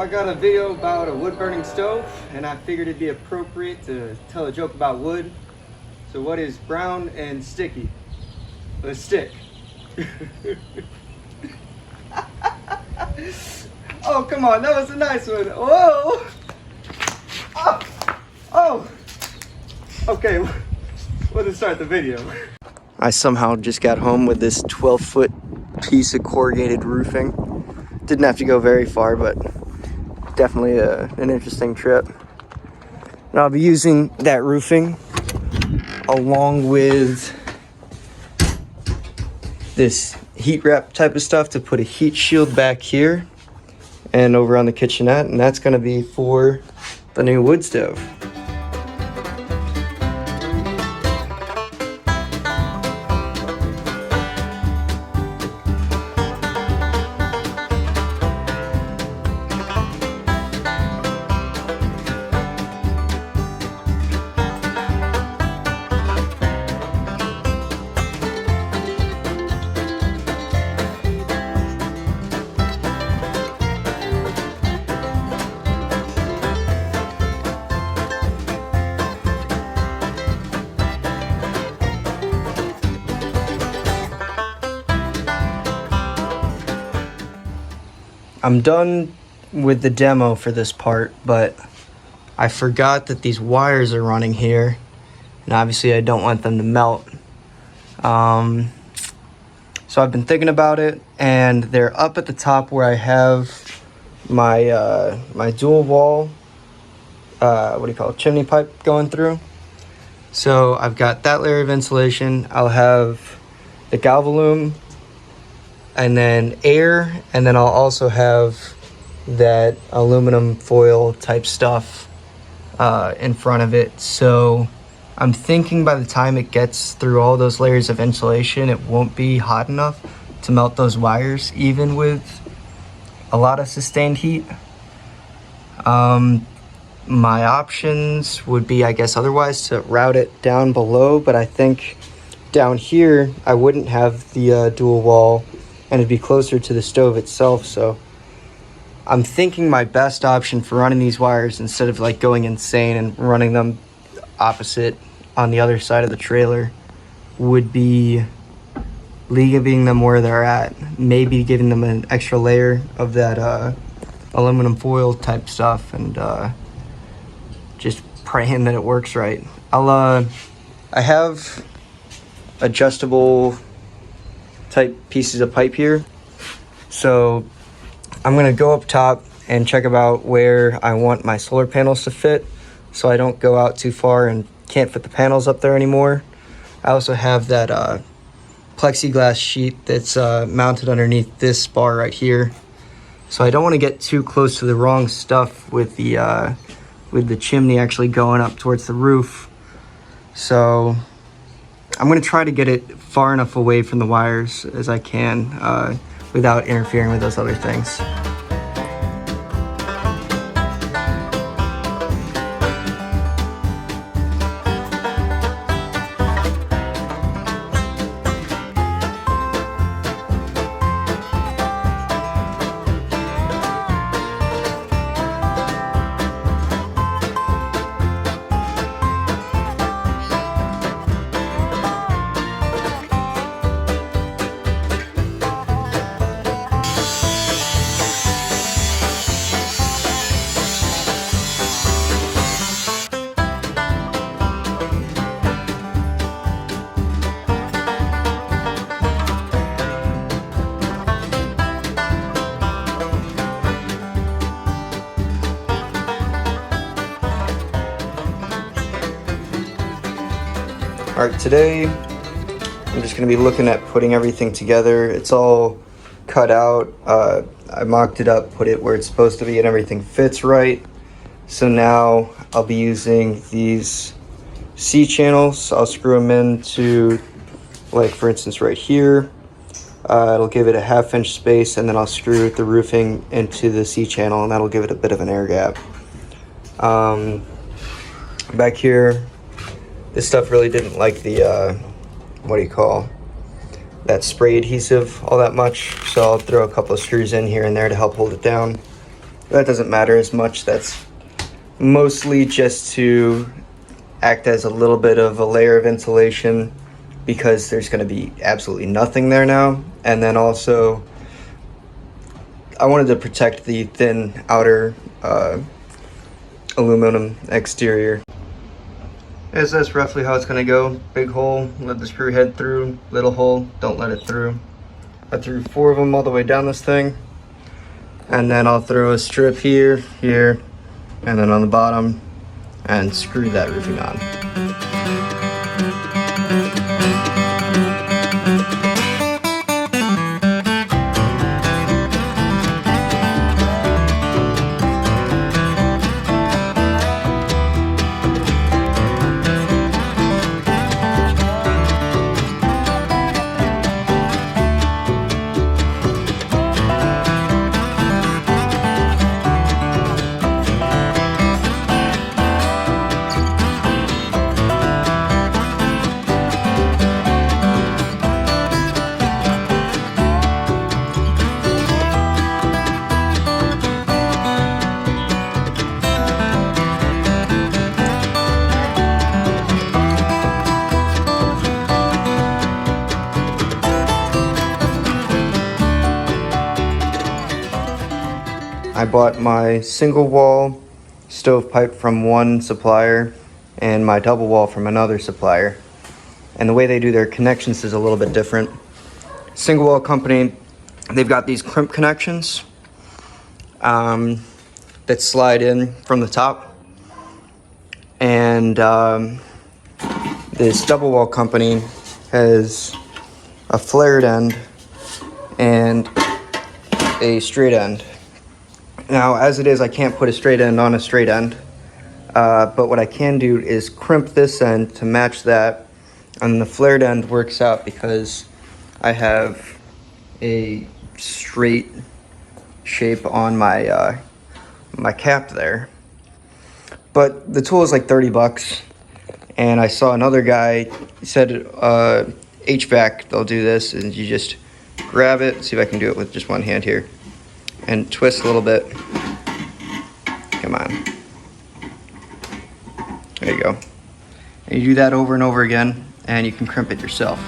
I got a video about a wood burning stove, and I figured it'd be appropriate to tell a joke about wood. So what is brown and sticky? A stick. Oh, come on, that was a nice one. Whoa! Oh! Okay, we'll just start the video. I somehow just got home with this 12-foot piece of corrugated roofing. Didn't have to go very far, but definitely an interesting trip. And I'll be using that roofing along with this heat wrap type of stuff to put a heat shield back here and over on the kitchenette, and that's going to be for the new wood stove. I'm done with the demo for this part, but I forgot that these wires are running here, and obviously I don't want them to melt. So I've been thinking about it, and they're up at the top where I have my my dual wall, chimney pipe going through. So I've got that layer of insulation. I'll have the galvalume, and then air, and then I'll also have that aluminum foil type stuff in front of it. So I'm thinking by the time it gets through all those layers of insulation, it won't be hot enough to melt those wires, even with a lot of sustained heat. My options would be, I guess, otherwise to route it down below, but I think down here I wouldn't have the dual wall, and it'd be closer to the stove itself. So I'm thinking my best option for running these wires, instead of like going insane and running them opposite on the other side of the trailer, would be leaving them where they're at, maybe giving them an extra layer of that aluminum foil type stuff, and just praying that it works right. I have adjustable type pieces of pipe here, so I'm gonna go up top and check about where I want my solar panels to fit, so I don't go out too far and can't fit the panels up there anymore. I also have that plexiglass sheet that's mounted underneath this bar right here, so I don't want to get too close to the wrong stuff with the chimney actually going up towards the roof. So I'm going to try to get it far enough away from the wires as I can without interfering with those other things. Alright, today I'm just going to be looking at putting everything together. It's all cut out. I mocked it up, put it where it's supposed to be, and everything fits right. So now I'll be using these C channels. I'll screw them into, like for instance right here. It'll give it a 1/2 inch space, and then I'll screw the roofing into the C channel, and that'll give it a bit of an air gap. Back here, this stuff really didn't like the, that spray adhesive all that much, so I'll throw a couple of screws in here and there to help hold it down. That doesn't matter as much. That's mostly just to act as a little bit of a layer of insulation because there's going to be absolutely nothing there now. And then also I wanted to protect the thin outer aluminum exterior. That's roughly how it's going to go. Big hole, let the screw head through. Little hole, don't let it through. I threw 4 of them all the way down this thing. And then I'll throw a strip here, here, and then on the bottom, and screw that roofing on. I bought my single wall stovepipe from one supplier and my double wall from another supplier. And the way they do their connections is a little bit different. Single wall company, they've got these crimp connections that slide in from the top. And this double wall company has a flared end and a straight end. Now, as it is, I can't put a straight end on a straight end, but what I can do is crimp this end to match that, and the flared end works out because I have a straight shape on my my cap there. But the tool is like 30 bucks, and I saw another guy, he said HVAC, they'll do this, and you just grab it, see if I can do it with just one hand here, and twist a little bit. Come on. There you go. And you do that over and over again, and you can crimp it yourself.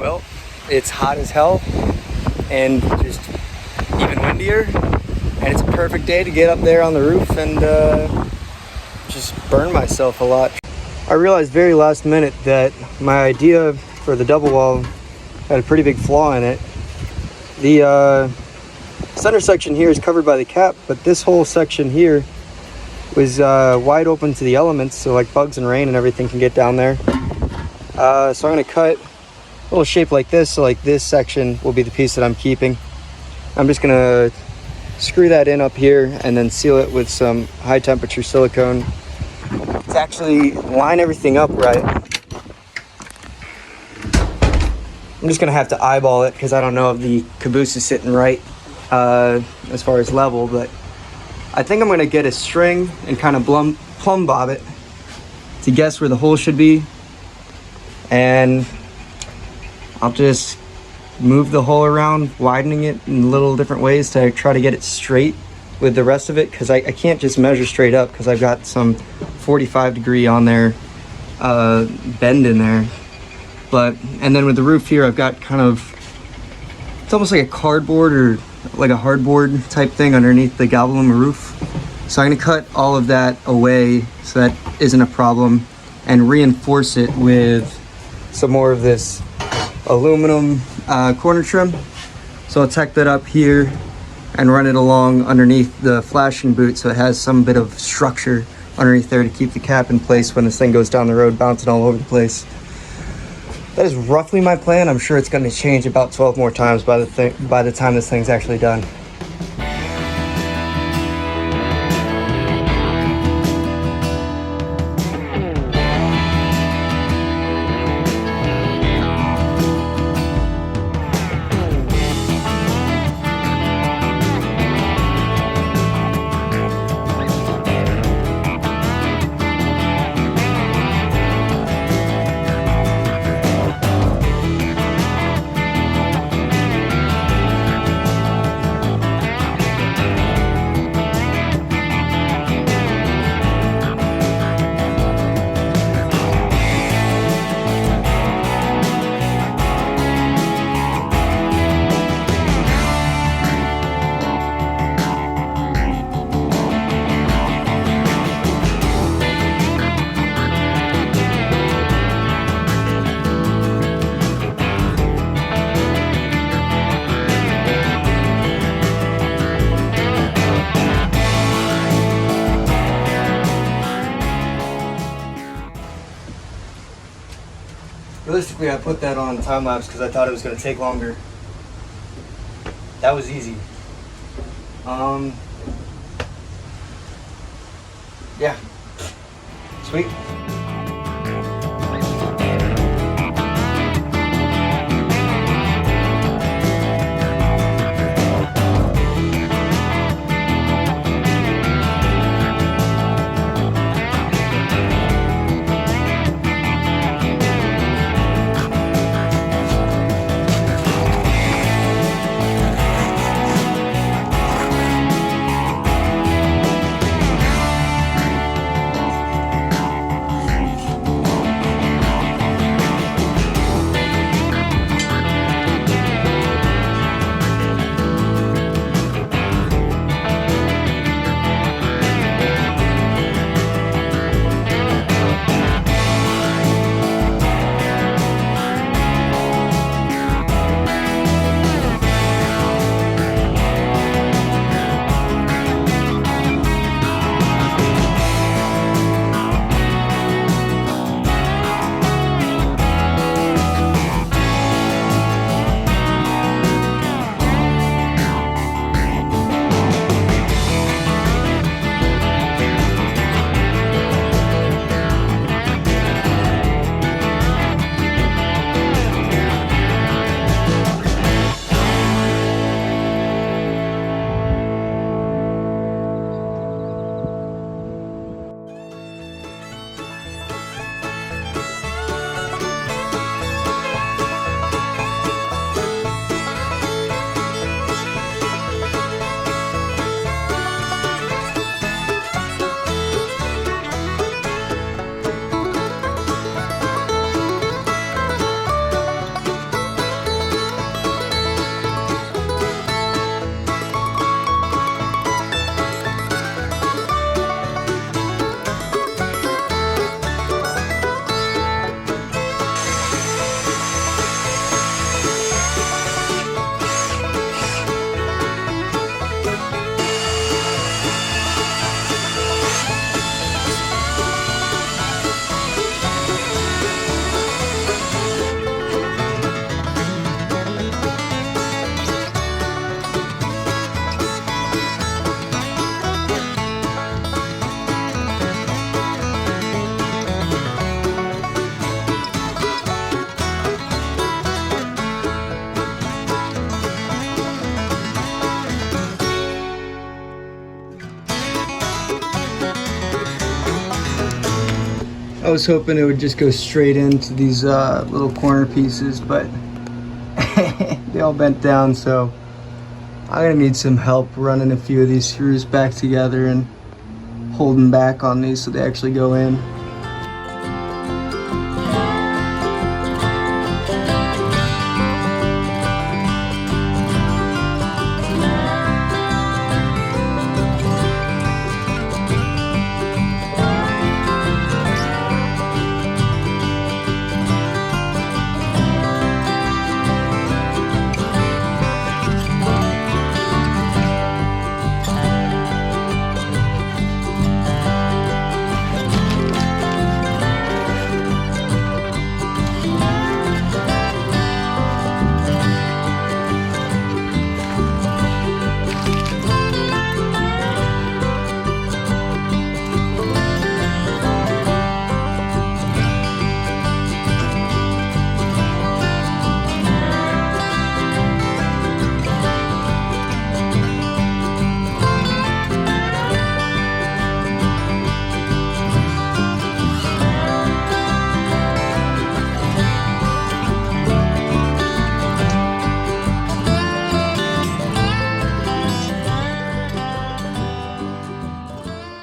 Well, it's hot as hell and just even windier, and it's a perfect day to get up there on the roof and just burn myself a lot. I realized very last minute that my idea for the double wall had a pretty big flaw in it. The center section here is covered by the cap, but this whole section here was wide open to the elements, so like bugs and rain and everything can get down there. So I'm going to cut a little shape like this, so like this section will be the piece that I'm keeping. I'm just going to screw that in up here and then seal it with some high temperature silicone to actually line everything up right. I'm just gonna have to eyeball it because I don't know if the caboose is sitting right as far as level, but I think I'm gonna get a string and kind of plumb bob it to guess where the hole should be, and I'll just move the hole around, widening it in little different ways to try to get it straight with the rest of it, because I can't just measure straight up because I've got some 45-degree on there bend in there. And then with the roof here, I've got kind of, it's almost like a cardboard or like a hardboard type thing underneath the galvanum roof. So I'm gonna cut all of that away so that isn't a problem, and reinforce it with some more of this aluminum corner trim. So I'll tack that up here and run it along underneath the flashing boot so it has some bit of structure underneath there to keep the cap in place when this thing goes down the road bouncing all over the place. That is roughly my plan. I'm sure it's going to change about 12 more times by the time this thing's actually done. Realistically, I put that on time lapse because I thought it was going to take longer. That was easy. Yeah. Sweet. I was hoping it would just go straight into these little corner pieces, but they all bent down, so I'm gonna need some help running a few of these screws back together and holding back on these so they actually go in.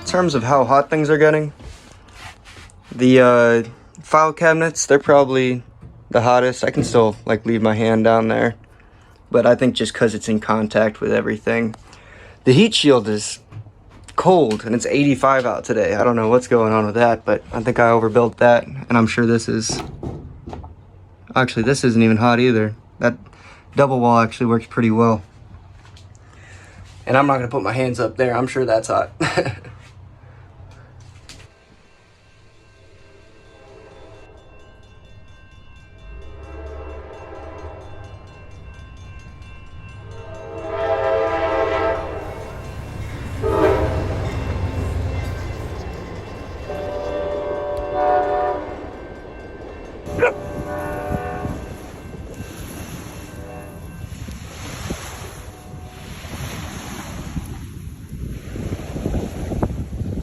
In terms of how hot things are getting, the file cabinets, they're probably the hottest. I can still like leave my hand down there, but I think just because it's in contact with everything. The heat shield is cold and it's 85 out today. I don't know what's going on with that, but I think I overbuilt that, and I'm sure this is actually, this isn't even hot either. That double wall actually works pretty well, and I'm not gonna put my hands up there. I'm sure that's hot.